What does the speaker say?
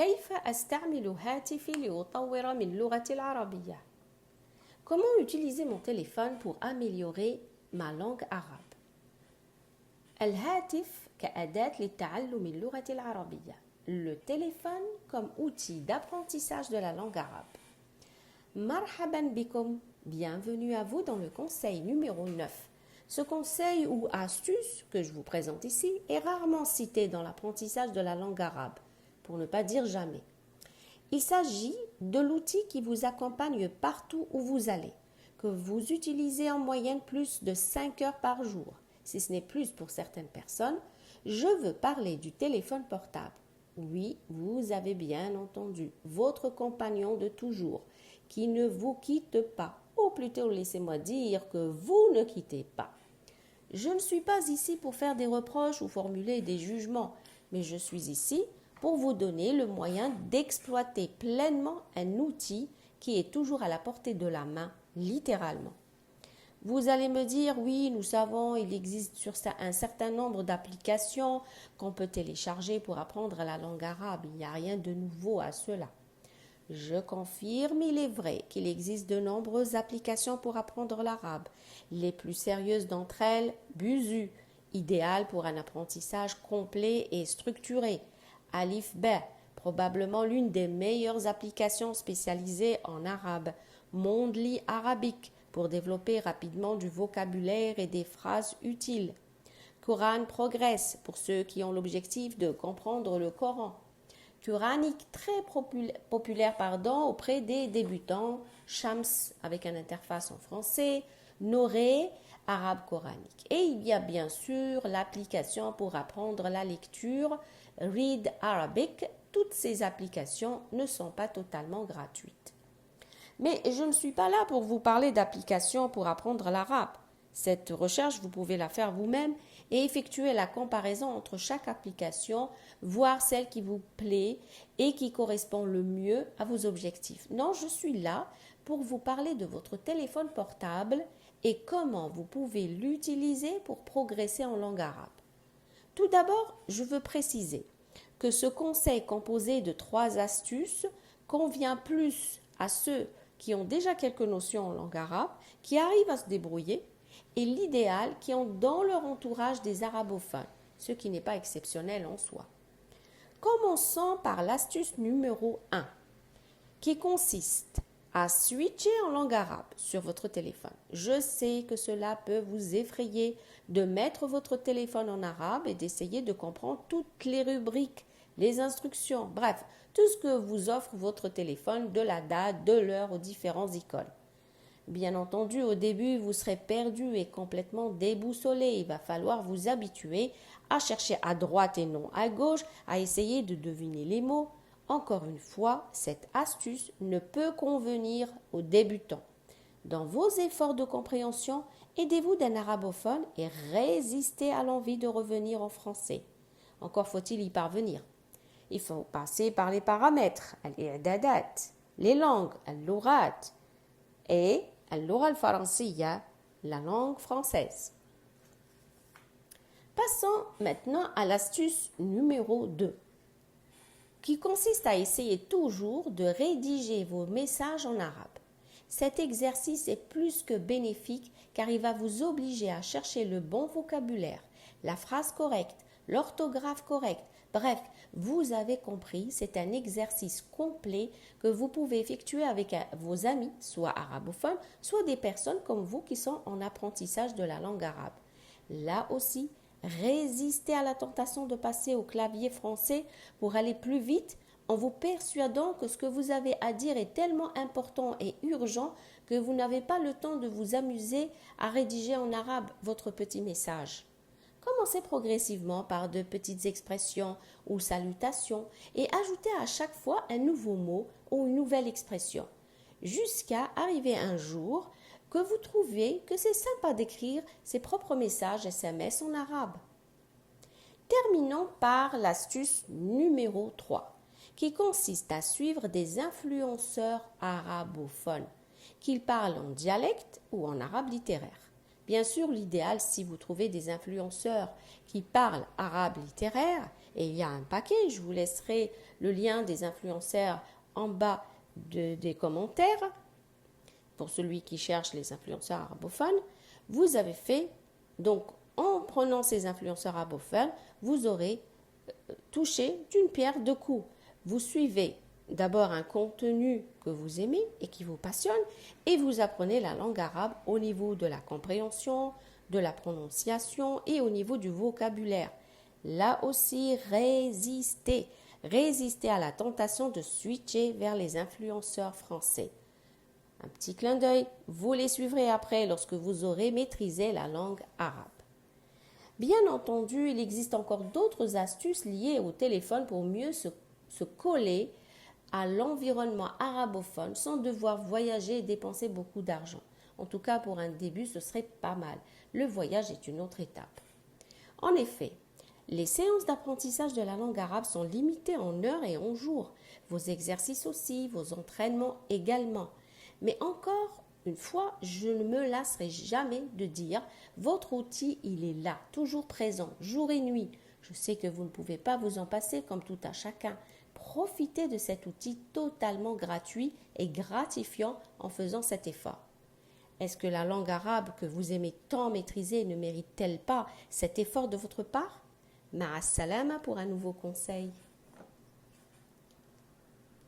كيف أستعمل هاتفي لأطور من لغتي العربية? Comment utiliser mon téléphone pour améliorer ma langue arabe? الهاتف كأداة للتعلم اللغة العربية. Le téléphone comme outil d'apprentissage de la langue arabe. Marhaban bikum, bienvenue à vous dans le conseil numéro 9. Ce conseil ou astuce que je vous présente ici est rarement cité dans l'apprentissage de la langue arabe, pour ne pas dire jamais. Il s'agit de l'outil qui vous accompagne partout où vous allez, que vous utilisez en moyenne plus de 5 heures par jour, si ce n'est plus pour certaines personnes. Je veux parler du téléphone portable. Oui, vous avez bien entendu, votre compagnon de toujours, qui ne vous quitte pas, ou plutôt laissez-moi dire que vous ne quittez pas. Je ne suis pas ici pour faire des reproches ou formuler des jugements, mais je suis ici pour vous donner le moyen d'exploiter pleinement un outil qui est toujours à la portée de la main, littéralement. Vous allez me dire, oui, nous savons, il existe sur un certain nombre d'applications qu'on peut télécharger pour apprendre la langue arabe. Il n'y a rien de nouveau à cela. Je confirme, il est vrai qu'il existe de nombreuses applications pour apprendre l'arabe. Les plus sérieuses d'entre elles, Buzu, idéal pour un apprentissage complet et structuré. Alif Ba, probablement l'une des meilleures applications spécialisées en arabe. Mondly Arabic, pour développer rapidement du vocabulaire et des phrases utiles. Quran Progress, pour ceux qui ont l'objectif de comprendre le Coran. Quranic, très populaire auprès des débutants. Shams, avec une interface en français. Noré, arabe coranique. Et il y a bien sûr l'application pour apprendre la lecture, Read Arabic. Toutes ces applications ne sont pas totalement gratuites. Mais je ne suis pas là pour vous parler d'applications pour apprendre l'arabe. Cette recherche, vous pouvez la faire vous-même et effectuer la comparaison entre chaque application, voir celle qui vous plaît et qui correspond le mieux à vos objectifs. Non, je suis là pour vous parler de votre téléphone portable et comment vous pouvez l'utiliser pour progresser en langue arabe. Tout d'abord, je veux préciser que ce conseil composé de 3 astuces convient plus à ceux qui ont déjà quelques notions en langue arabe, qui arrivent à se débrouiller, et l'idéal qui ont dans leur entourage des arabophones, ce qui n'est pas exceptionnel en soi. Commençons par l'astuce numéro 1, qui consiste à switcher en langue arabe sur votre téléphone. Je sais que cela peut vous effrayer de mettre votre téléphone en arabe et d'essayer de comprendre toutes les rubriques, les instructions, bref, tout ce que vous offre votre téléphone, de la date, de l'heure aux différentes icônes. Bien entendu, au début, vous serez perdu et complètement déboussolé. Il va falloir vous habituer à chercher à droite et non à gauche, à essayer de deviner les mots. Encore une fois, cette astuce ne peut convenir aux débutants. Dans vos efforts de compréhension, aidez-vous d'un arabophone et résistez à l'envie de revenir en français. Encore faut-il y parvenir. Il faut passer par les paramètres, al-i'dadat, les langues, al-lughat, et al-lugha al-faransiyya, la langue française. Passons maintenant à l'astuce numéro 2, qui consiste à essayer toujours de rédiger vos messages en arabe. Cet exercice est plus que bénéfique car il va vous obliger à chercher le bon vocabulaire, la phrase correcte, l'orthographe correcte. Bref, vous avez compris, c'est un exercice complet que vous pouvez effectuer avec vos amis, soit arabophones, soit des personnes comme vous qui sont en apprentissage de la langue arabe. Là aussi, résistez à la tentation de passer au clavier français pour aller plus vite en vous persuadant que ce que vous avez à dire est tellement important et urgent que vous n'avez pas le temps de vous amuser à rédiger en arabe votre petit message. Commencez progressivement par de petites expressions ou salutations et ajoutez à chaque fois un nouveau mot ou une nouvelle expression, jusqu'à arriver un jour que vous trouvez que c'est sympa d'écrire ses propres messages SMS en arabe. Terminons par l'astuce numéro 3, qui consiste à suivre des influenceurs arabophones, qu'ils parlent en dialecte ou en arabe littéraire. Bien sûr, l'idéal, si vous trouvez des influenceurs qui parlent arabe littéraire, et il y a un paquet, je vous laisserai le lien des influenceurs en bas des commentaires. Pour celui qui cherche les influenceurs arabophones, vous avez fait, donc en prenant ces influenceurs arabophones, vous aurez touché d'une pierre deux coups. Vous suivez d'abord un contenu que vous aimez et qui vous passionne et vous apprenez la langue arabe au niveau de la compréhension, de la prononciation et au niveau du vocabulaire. Là aussi, résistez. Résistez à la tentation de switcher vers les influenceurs français. Un petit clin d'œil, vous les suivrez après lorsque vous aurez maîtrisé la langue arabe. Bien entendu, il existe encore d'autres astuces liées au téléphone pour mieux se coller à l'environnement arabophone sans devoir voyager et dépenser beaucoup d'argent. En tout cas, pour un début, ce serait pas mal. Le voyage est une autre étape. En effet, les séances d'apprentissage de la langue arabe sont limitées en heures et en jours. Vos exercices aussi, vos entraînements également. Mais encore une fois, je ne me lasserai jamais de dire, votre outil, il est là, toujours présent, jour et nuit. Je sais que vous ne pouvez pas vous en passer comme tout à chacun. Profitez de cet outil totalement gratuit et gratifiant en faisant cet effort. Est-ce que la langue arabe que vous aimez tant maîtriser ne mérite-t-elle pas cet effort de votre part? Ma'a salama pour un nouveau conseil.